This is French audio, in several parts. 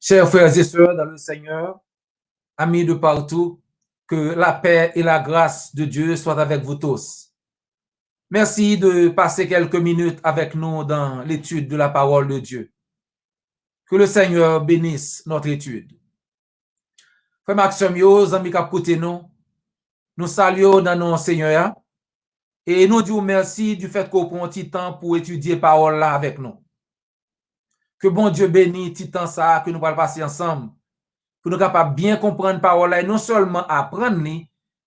Chers frères et sœurs dans le Seigneur, amis de partout, que la paix et la grâce de Dieu soient avec vous tous. Merci de passer quelques minutes avec nous dans l'étude de la parole de Dieu. Que le Seigneur bénisse notre étude. Frère Maxime, amis qui écoutent nous saluons dans nos Seigneur et nous disons merci du fait qu'on prend un petit temps pour étudier la parole là avec nous. Que bon Dieu bénisse petit temps ça que nous allons passer ensemble. Pour nous capables bien comprendre la parole et non seulement apprendre,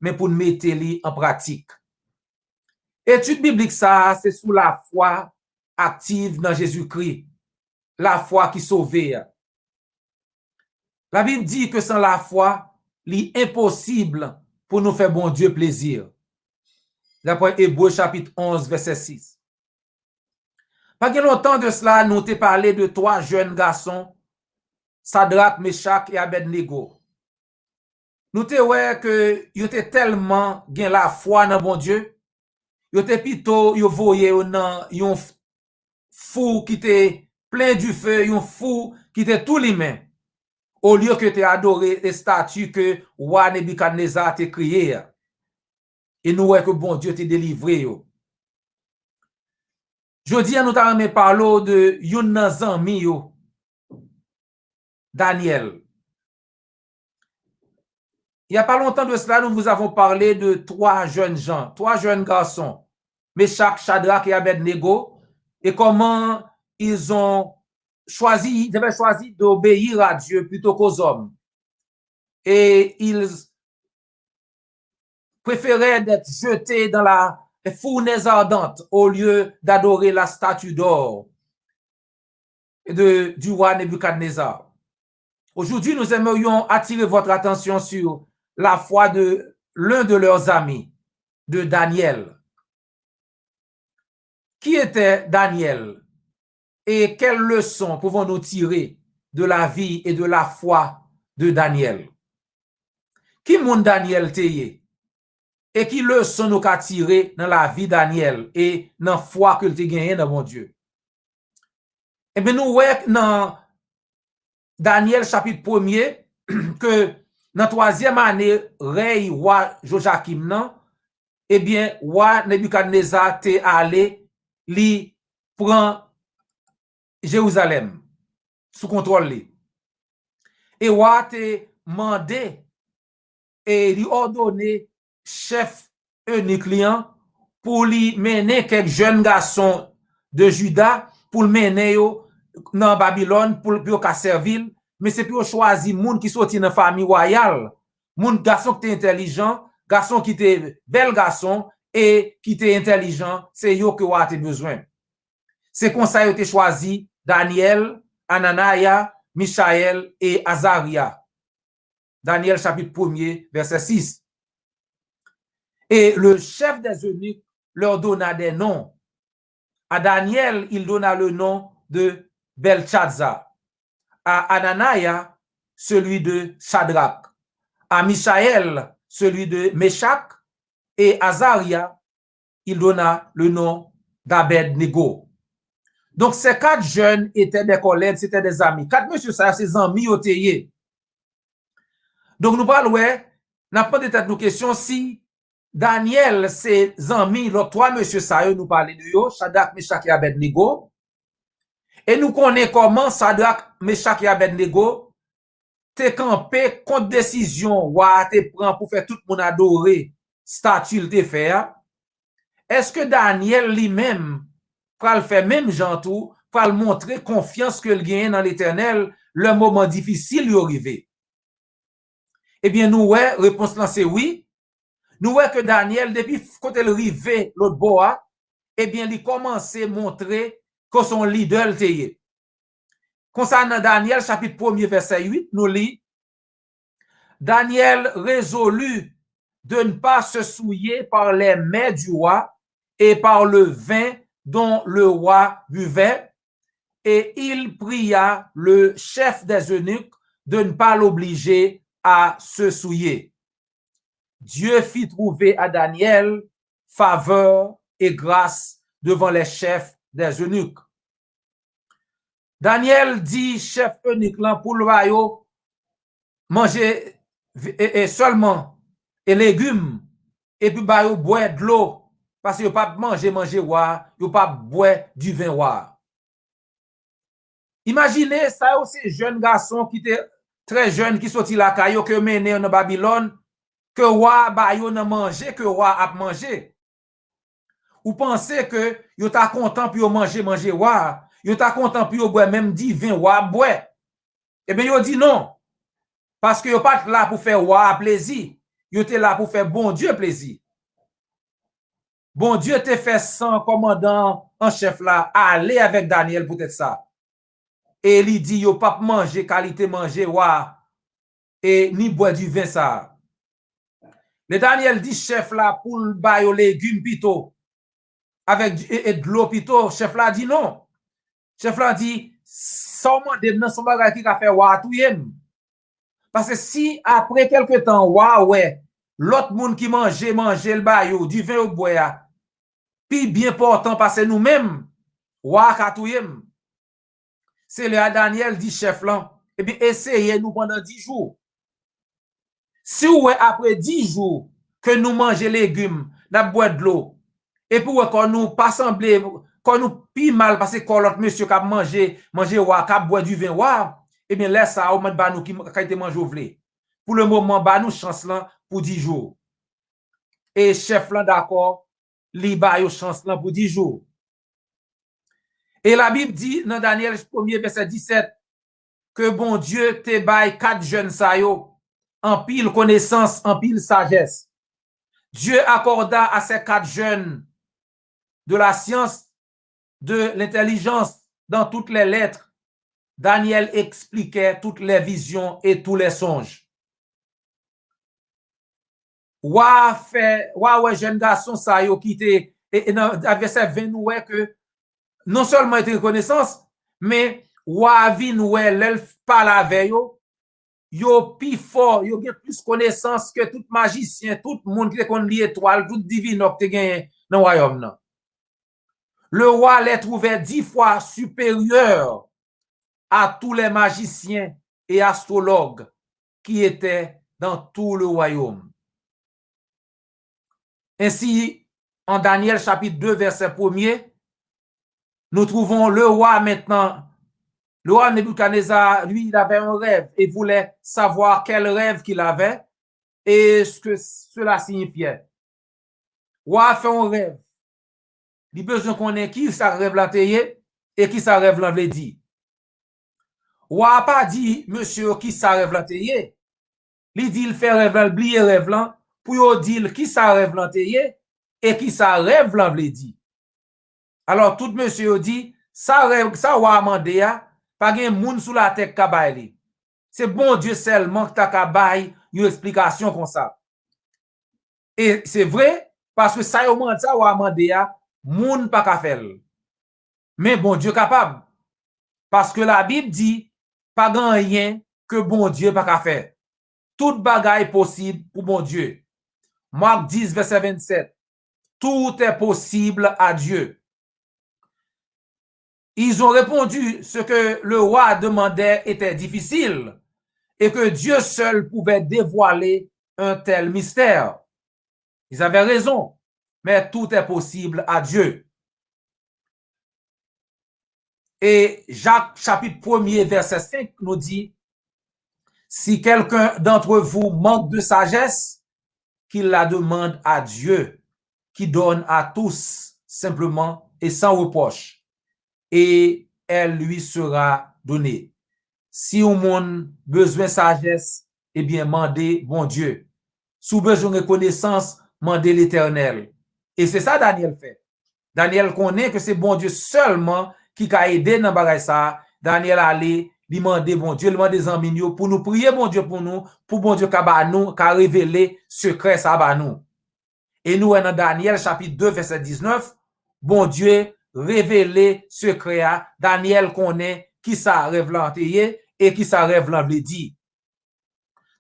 mais pour mettre en pratique. Étude biblique, ça, c'est sous la foi active dans Jésus-Christ, la foi qui sauve. La Bible dit que sans la foi, il est impossible pour nous faire bon Dieu plaisir. D'après Hébreux chapitre 11, verset 6. Pas longtemps de cela, nous t'ai parlé de 3 jeunes garçons, Sadrach, Meshach et Abednego. Nous te ouais que yo te tellement gen la foi dans bon Dieu, yo te plutôt yo voye dans yon fou qui te plein du feu, yon fou qui te tout les mains. Au lieu que te adorer les statues que roi Nebuchadnezzar te créé. Et nous ouais que bon Dieu te délivré yo. Jodi nous t'a parlé de yon nan zanmi yo, Daniel. Il n'y a pas longtemps de cela, nous vous avons parlé de 3 jeunes gens, 3 jeunes garçons, Meshach, Shadrach et Abednego, et comment ils avaient choisi d'obéir à Dieu plutôt qu'aux hommes. Et ils préféraient d'être jetés dans la fournaise ardente au lieu d'adorer la statue d'or du roi Nebuchadnezzar. Aujourd'hui, nous aimerions attirer votre attention sur la foi de l'un de leurs amis, de Daniel. Qui était Daniel? Et quelles leçons pouvons-nous tirer de la vie et de la foi de Daniel? Qui moun Daniel teye? Et qui leçons nous qu'a tiré dans la vie de Daniel et dans la foi que te gagné dans mon Dieu? Eh bien, nous voyons dans Daniel chapitre 1er que dans la 3e année, roi Joachim, non, eh bien, roi Nebuchadnezzar te allé, li prend Jérusalem sous contrôle li. Et roi te mandé et lui ordonné chef eunuque pour lui mener quelques jeunes garçons de Juda pour le mener dans Babylone pour servir, mais c'est pour choisir moun qui sorti dans famille royale, moun garçon qui est intelligent, garçon qui est bel garçon et qui est intelligent, c'est yo que roi a besoin. C'est comme ça que choisi Daniel, Anania, Michaël et Azaria. Daniel chapitre 1er, verset 6. Et le chef des eunuques leur donna des noms. À Daniel, il donna le nom de Belchazzar. À Anania, celui de Shadrach. À Michaël, celui de Meshach. Et Azaria, il donna le nom d'Abednego. Donc, ces 4 jeunes étaient des collègues, c'était des amis. 4 monsieur, ça, ses amis au théier. Donc, nous parlons, n'a pas de tête nos questions si Daniel, ses amis, les 3 monsieur, ça, nous parlons de eux, Shadrach, Meshach et Abednego. Et nous connaissons comment Shadrach, Meshach et Abednego te campé contre décision, ouah, te prend pour faire tout le monde adorer, statue te faire. Est-ce que Daniel lui-même, pour le faire même genre tout, pour le montrer confiance que le gagne dans l'Éternel, le moment difficile lui arrivé? Eh bien, nous, ouais, réponse là, c'est oui. Nous, ouais, que Daniel, depuis quand il arrivé l'autre bois, eh bien, il commençait à montrer que son leader était. Concernant Daniel, chapitre 1er, verset 8, nous lisons, Daniel résolut de ne pas se souiller par les mets du roi et par le vin dont le roi buvait, et il pria le chef des eunuques de ne pas l'obliger à se souiller. Dieu fit trouver à Daniel faveur et grâce devant les chefs des eunuques. Daniel dit chef eunuque là pour le bayo manger et seulement et légumes et puis bayo boire de l'eau parce que pas manger wa, yo pas boire du vin wa. Imaginez ça ces jeunes garçons qui étaient très jeunes qui sorti la caillou que mené en Babylone que wa bayo nan manger que wa a manger. Ou pensez que yo ta content pour manger wa, yo ta content pour boire même di vin wa boire. Eh bien yo dit non. Parce que yo pas là pour faire wa plaisir, yo te là pour faire bon Dieu plaisir. Bon Dieu te fait sans commandant en chef là aller avec Daniel pour être ça. Et il dit yo pas manger qualité manger wa et ni boire du vin ça. Le Daniel dit chef là pour ba yo légumes plutôt avec et de l'eau plutôt, chef là dit non. Chef là dit sans demander dans son bagage qui a fait wa tout yem. Parce que si après quelque temps wa ouais, l'autre monde qui manger le ba yo du vin au boire puis bien important parce que nous-mêmes wa ka tout yem. C'est le Daniel dit chef là, et bien essayez nous pendant 10 jours. Si ouais après 10 jours que nous mangeons légumes, nous boire de l'eau et pour qu'on nous pas sembler qu'on nous pi mal parce que l'autre monsieur qui a manger wa qui boire du vin wa, et bien laisse ça au moins ba nous qui été manger vle. Pour le moment ba nous chance là pour 10 jours. Et chef là d'accord, li ba yo chance là pour 10 jours. Et la Bible dit dans Daniel 1er verset 17 que bon Dieu te baille 4 jeunes sa yo en pile connaissance, en pile sagesse. Dieu accorda à ces 4 jeunes de la science, de l'intelligence dans toutes les lettres. Daniel expliquait toutes les visions et tous les songes. Wa jeune garçon sa yo qui te et dans verset 20 nous que non seulement était reconnaissance, mais wa vi nou l'elf parle avec yo pi fort, yo gen plus connaissance que tout magicien, tout monde qui kon li étoile, tout divin qui te gen dans royaume nan. Le roi les trouvait 10 fois supérieur à tous les magiciens et astrologues qui étaient dans tout le royaume. Ainsi, en Daniel chapitre 2, verset 1er, nous trouvons le roi maintenant. Le roi Nebuchadnezzar, lui, il avait un rêve et voulait savoir quel rêve qu'il avait et ce que cela signifiait. Le roi a fait un rêve. Il a besoin qu'on ait qui ça rêve la et qui ça rêve la dit. Le roi n'a pas dit, monsieur, qui ça rêve la il dit, il fait rêve, il oublier rêve là, pour dire qui ça rêve la et qui ça rêve la dit. Alors, tout monsieur dit, ça rêve, ça roi mandé pas gen moun sous la tête kabay. C'est bon Dieu seulement qui t'a kabay une explication comme ça. Et c'est vrai parce que ça yo mande ça ou amande moun pas ka faire. Mais bon Dieu capable. Parce que la Bible dit pas grand rien que bon Dieu pas ka faire. Toute bagaille possible pour bon Dieu. Marc 10 verset 27. Tout est possible à Dieu. Ils ont répondu ce que le roi demandait était difficile et que Dieu seul pouvait dévoiler un tel mystère. Ils avaient raison, mais tout est possible à Dieu. Et Jacques chapitre 1er verset 5 nous dit, si quelqu'un d'entre vous manque de sagesse, qu'il la demande à Dieu, qui donne à tous simplement et sans reproche. Et elle lui sera donnée. Si on monde besoin de sagesse, eh bien, mandez bon Dieu. Si besoin de connaissance, mandez l'Éternel. Et c'est ça Daniel fait. Daniel connaît que c'est bon Dieu seulement qui a aidé dans bagay ça. Daniel allait lui demander bon Dieu, lui demander des amis pour nous prier bon Dieu pour nous, pour bon Dieu qu'a révélé secret ça ba nous. Et nous dans Daniel chapitre 2 verset 19, bon Dieu révéler secret à Daniel connaît qui ça rêve l'anteye et qui ça rêve l'envle dit.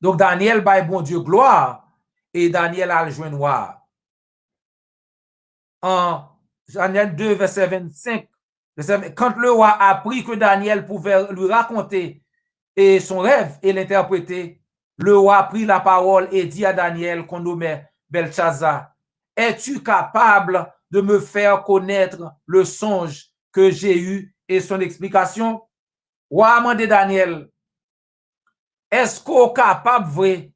Donc Daniel baille bon Dieu gloire et Daniel a le joint noir. En Daniel 2 verset 25, Quand le roi a appris que Daniel pouvait lui raconter son rêve et l'interpréter, le roi a pris la parole et dit à Daniel, qu'on nommait Belchazzar, es-tu capable de me faire connaître le songe que j'ai eu et son explication? Roi a demandé Daniel, est-ce qu'on est capable vrai,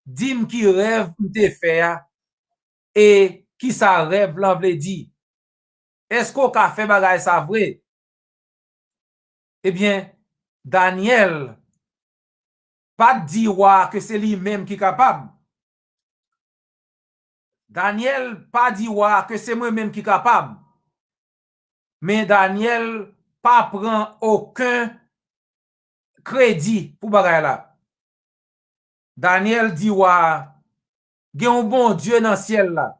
dis-moi qui rêve te faire et qui sa rêve l'envle dit? Est-ce qu'on a fait bagay ça vrai? Eh bien, Daniel pas dit roi que c'est lui-même qui est capable. Daniel pas dit roi que c'est moi-même qui est capable. Mais Daniel pas prend aucun crédit pour bagay là. Daniel dit roi, il y a un bon Dieu dans le ciel là.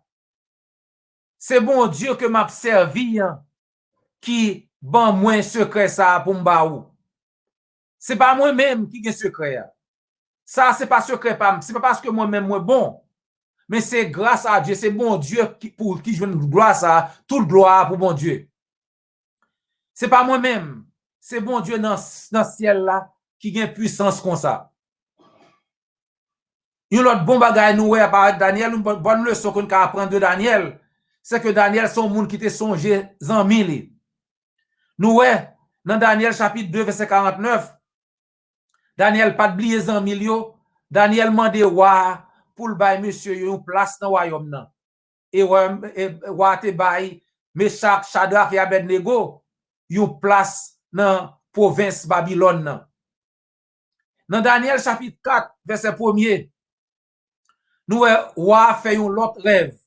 C'est bon Dieu que m'a servi qui ban moins secret ça pour m'ba ou. C'est pas moi-même qui a secret. Ça c'est pas secret c'est pas parce que moi-même moi bon. Mais c'est grâce à Dieu, c'est bon Dieu pour qui je veux gloire ça, toute gloire pour bon Dieu. C'est pas moi-même, c'est bon Dieu dans le ciel là qui a puissance comme ça. Une autre bon bagay nous par Daniel, une bonne leçon qu'on peut apprendre de Daniel, c'est que Daniel son monde qui te songé en mille. Nous dans Daniel chapitre 2 verset 49, Daniel pas oublier en milieu, Daniel mandé roi pour le bail monsieur une place dans le royaume nan. Et roi te bail Meshach, Shadrach et Abednego une place dans province Babylone nan. Dans Daniel chapitre 4 verset 1er, nous roi fait un autre rêve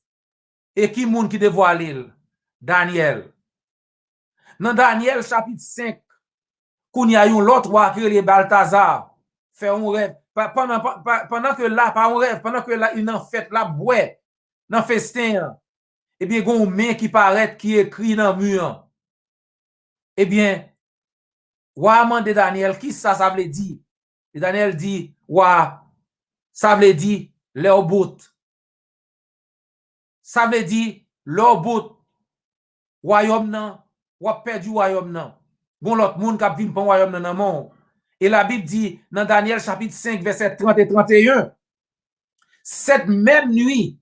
et qui moun qui dévoile Daniel. Dans Daniel chapitre 5, qu'on y a un autre roi qui est Balthazar fait un rêve pendant que là pas un rêve pendant que là une en fête là boit dans festin et bien gon main qui paraît qui écrit dans mur. Eh bien roi demande Daniel qui ça veut dire. Et Daniel dit roi ça veut dire leur bout. Ça veut dire leur bout royaume nan ou perdu royaume nan. Bon l'autre monde qui vient pour royaume nan nan. Et la Bible dit dans Daniel chapitre 5 verset 30 et 31, cette même nuit,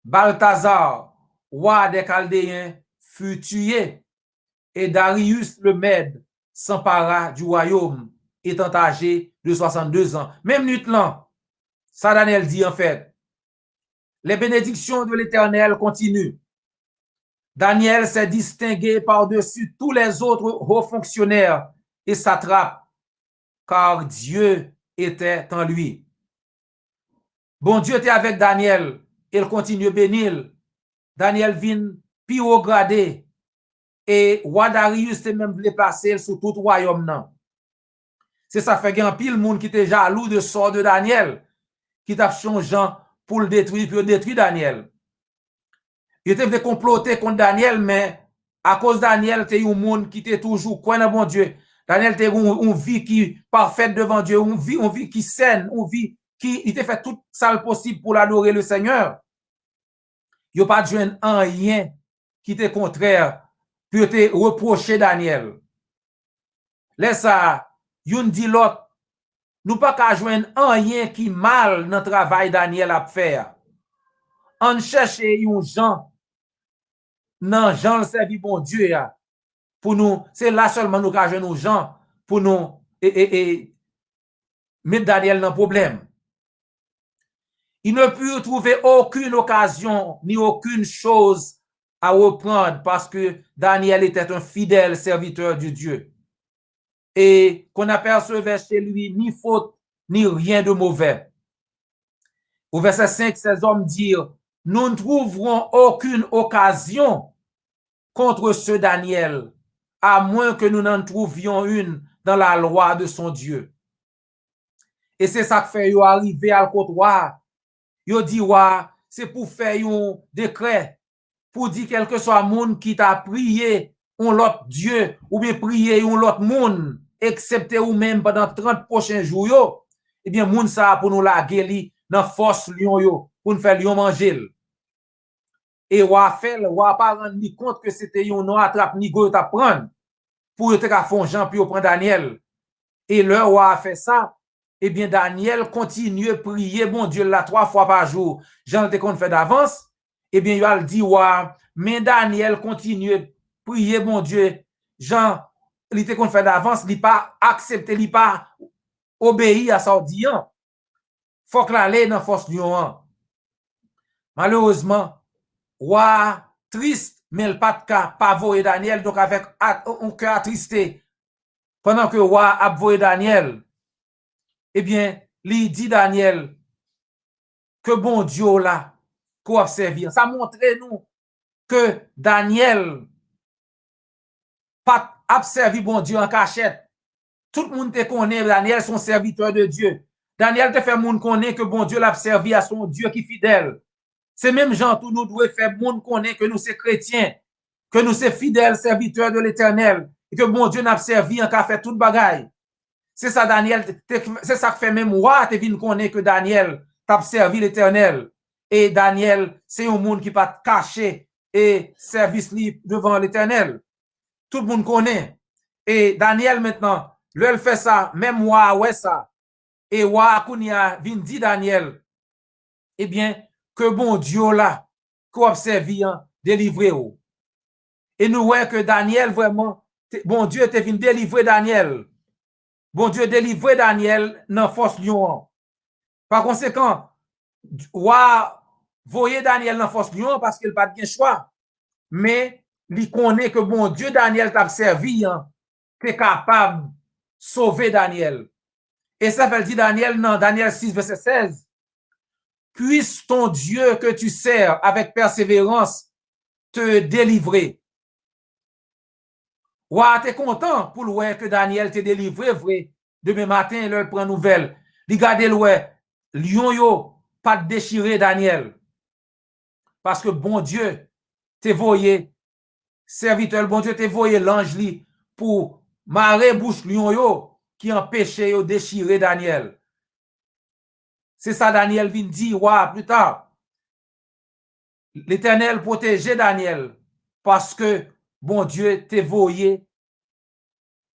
Balthazar, roi des Chaldéens, fut tué et Darius le Mède s'empara du royaume étant âgé de 62 ans. Même nuit là, ça Daniel dit en fait, les bénédictions de l'Éternel continuent. Daniel s'est distingué par-dessus tous les autres hauts fonctionnaires et satrapes, car Dieu était en lui. Bon Dieu était avec Daniel, il continue bénir. Daniel vient plus haut gradé et roi Darius te même déplacé sur tout royaume nan. C'est ça fait qu'il y a un pile monde qui était jaloux de sort de Daniel, qui t'a changé pour le détruire, puis détruire Daniel. Il était comploter contre Daniel, mais à cause de Daniel, tu es un monde qui était toujours quoi dans bon Dieu. Daniel était une vie qui parfaite devant Dieu, une vie qui saine, une vie qui il fait tout ça possible pour l'adorer le Seigneur. Il n'y a pas de joindre un rien qui était contraire pour te reprocher Daniel. Laisse ça, yon dit l'autre, nous pas qu'à joindre un rien qui mal dans le travail Daniel a faire. On cherche yon gens non, Jean le servi bon Dieu ya. Pour nous, c'est là seulement nous qu'à nos gens pour nous mettre Daniel dans le problème. Il ne put trouver aucune occasion ni aucune chose à reprendre parce que Daniel était un fidèle serviteur de Dieu. Et qu'on apercevait chez lui ni faute ni rien de mauvais. Au verset 5, ces hommes dirent, nous ne trouverons aucune occasion contre ce Daniel, à moins que nous n'en trouvions une dans la loi de son Dieu. Et c'est ça que fait yo arriver à côtoir. Yo dit wa, c'est pour faire un décret pour dire quel que soit monde qui t'a prié un l'autre Dieu ou bien prié un l'autre monde excepté ou même pendant 30 prochains jours yo, eh bien monde ça pour nous la guérir dans force lion yo pour nous faire lion manger. et roi fait, roi pas rendre ni compte que c'était un nom attrape ni go t'a prendre pour te ka fon Jean puis prendre Daniel. Et le roi a fait ça, eh bien Daniel continue à prier bon Dieu là 3 fois par jour. Jean te qu'on fait d'avance, eh bien il a dit ouais, mais Daniel continue à prier bon Dieu. Jean il était qu'on fait d'avance, il pas accepté, il pas obéi à ça dit. Faut que l'aller dans force lion. Malheureusement, roi triste, mais le pas de cas, pas voyer Daniel, donc avec un cœur attristé. Pendant que roi a voyé Daniel, eh bien, il dit Daniel que bon Dieu là, qu'on a servi. Ça montre nous que Daniel pas a servi bon Dieu en cachette. Tout le monde te connaît Daniel son serviteur de Dieu. Daniel te fait monde connaît que bon Dieu l'a servi à son Dieu qui est fidèle. C'est même gens tout nous doit faire monde connaît que nous sommes chrétiens, que nous sommes fidèles serviteurs de l'Éternel et que bon Dieu n'a servi en fait toute bagaille. C'est ça Daniel, c'est ça que fait même moi te vinn connaît que Daniel t'a servi l'Éternel et Daniel c'est un monde qui pas caché et service libre devant l'Éternel. Tout le monde connaît. Et Daniel maintenant, lui fait ça, même moi ouais ça. Et moi kounia vinn dit Daniel, eh bien que bon Dieu là, qu'on observe, délivrer. Et nous voyons que Daniel vraiment, bon Dieu te venu délivrer Daniel. Bon Dieu délivrer Daniel dans force lion. Par conséquent, roi voyez Daniel dans force lion parce qu'il pas de choix. Mais il connaît que bon Dieu Daniel t'a servi, t'es capable de sauver Daniel. Et ça fait dire Daniel dans Daniel 6 verset 16. Puisse ton Dieu que tu sers avec persévérance te délivrer. Ouah, t'es content pour le que Daniel te délivré, vrai. Demain matin, il prend nouvelle. Regardez le lion yo, pas déchiré Daniel. Parce que bon Dieu, t'es voyé, serviteur, bon Dieu, t'es voyé l'ange li pour marrer bouche lion yo qui empêchait de déchirer Daniel. C'est ça Daniel vient dire, ouah, plus tard. L'Éternel protégeait Daniel parce que bon Dieu t'est voyé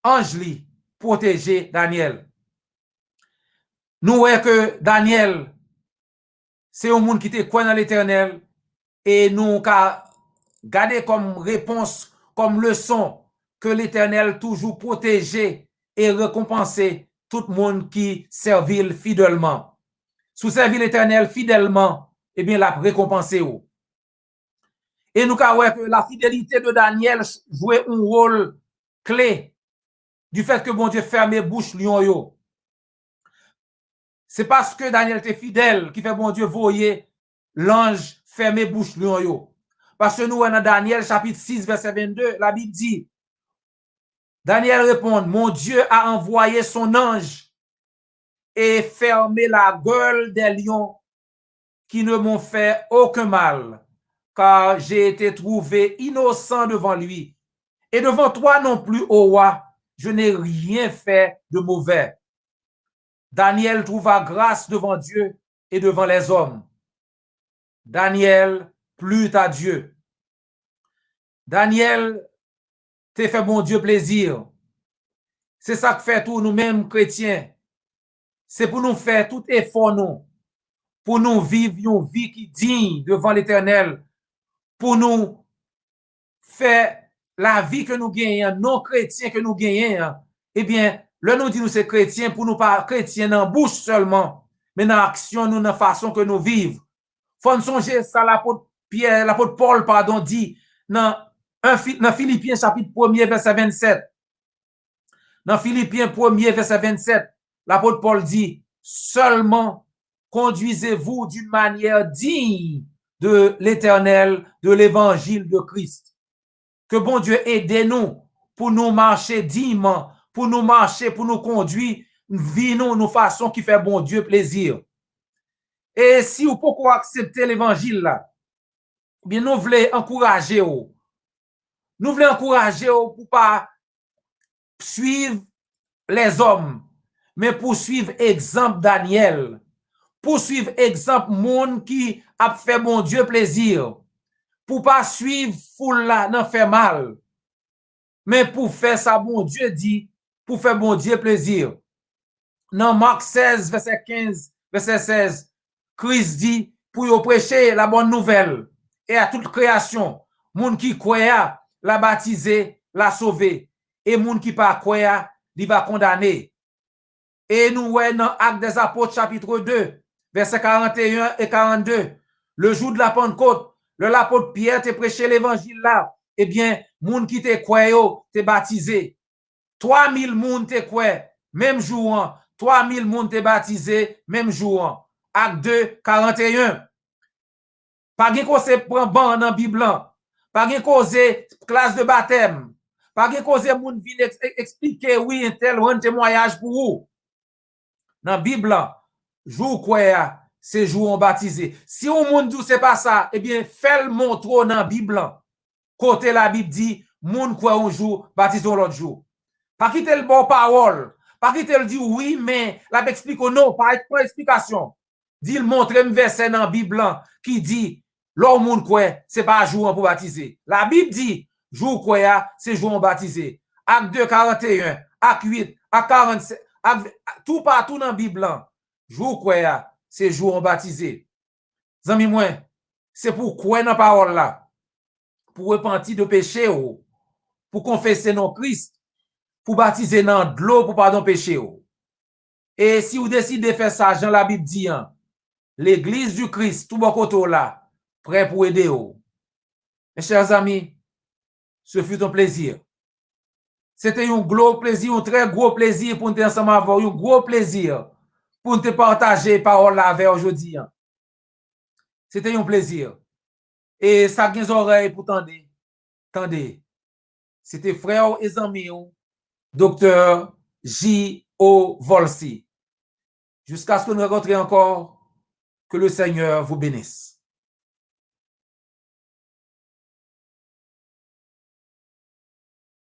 ange li protéger Daniel. Nous voyons que Daniel c'est un monde qui te croit dans l'Éternel et nous avons gardé comme réponse, comme leçon que l'Éternel toujours protéger et récompenser tout le monde qui servit fidèlement. Sous servir l'Éternel fidèlement, eh bien, la récompenser. Et nous avons que la fidélité de Daniel jouait un rôle clé du fait que bon Dieu ferme bouche lion yo. C'est parce que Daniel était fidèle qui fait bon Dieu voyer l'ange fermer bouche lion yo. Parce que nous dans Daniel chapitre 6 verset 22, la Bible dit Daniel répond, mon Dieu a envoyé son ange et fermé la gueule des lions qui ne m'ont fait aucun mal, car j'ai été trouvé innocent devant lui. Et devant toi non plus, ô roi, je n'ai rien fait de mauvais. Daniel trouva grâce devant Dieu et devant les hommes. Daniel plut à Dieu. Daniel te fait bon Dieu plaisir. C'est ça que fait tout nous-mêmes chrétiens. C'est pour nous faire tout effort nous, pour nous vivre une vie qui digne devant l'Éternel, pour nous faire la vie que nous gagnons, non chrétiens que nous gagnons. Eh bien, là nous dit nous c'est chrétiens pour nous pas chrétiens dans bouche seulement, mais dans l'action nous dans façon que nous vivons. Faut nous songer ça l'apôtre Pierre, l'apôtre Paul pardon dit dans Philippiens chapitre 1er verset 27. Dans Philippiens 1er verset 27, l'apôtre Paul dit seulement conduisez-vous d'une manière digne de l'Éternel, de l'évangile de Christ. Que bon Dieu aide nous pour nous marcher dignement, pour nous marcher, pour nous conduire, vivons nous façon qui fait bon Dieu plaisir. Et si vous pouvez accepter l'évangile là, bien nous voulons encourager vous. Nous voulons encourager vous pour pas suivre les hommes, mais pour suivre exemple Daniel, pour suivre exemple monde qui a fait bon Dieu plaisir, pour pas suivre foule là, non fait mal. Mais pour faire ça, bon Dieu dit, pour faire bon Dieu plaisir. Dans Marc 16, verset 15, verset 16, Christ dit, pour y prêcher la bonne nouvelle et à toute création, moun qui croit, la baptiser, la sauver, et moun qui pas croit, il va condamner. Et nous voyons dans Actes des Apôtres, chapitre 2, verset 41 et 42, le jour de la Pentecôte, l'apôtre Pierre te prêché l'évangile là, eh bien, moun qui te croit, te baptisé. 3000 moun te croit, même jour, 3000 moun te baptisé, même jour. Acte 2, 41. Pas gen cause prend ban dans Bible, pas gen cause classe de baptême, pas gen cause moun vin expliquer oui un tel rend témoignage pour vous. Dans Bible, jour quoi c'est jour on baptisé. Si on moun dit c'est pas ça, eh bien fais le montre dans Bible. Côté la Bible dit moun quoi un jour baptisons l'autre jour. Pas quitter le bon parole, pas quitter le dit oui mais la explique non, pas explication. Dit le montre un verset dans Bible qui dit l'homme moun quoi c'est pas jour pour baptiser. La Bible dit jour quoi c'est jour on baptisé. Acte 2 41, acte 8, acte 47, tout partout dans la Bible, jour quoi c'est jour on baptisé. Zami moi, c'est pour quoi dans parole là? Pour repentir de péché ou pour confesser non Christ, pour baptiser dans de l'eau pour pardon péché ou. Et si vous décidez de faire ça, Jean la Bible dit, l'église du Christ, tout bon côté là, prêt pour aider vous. Mes chers amis, ce fut un plaisir. C'était un gros plaisir, un très gros plaisir pour nous ensemble avoir, un gros plaisir pour nous partager parole là avec aujourd'hui. C'était un plaisir. Et ça a des oreilles pour tendre. Tendez. C'était frère et ami, docteur J.O. Volsi. Jusqu'à ce que nous rencontrions encore, que le Seigneur vous bénisse.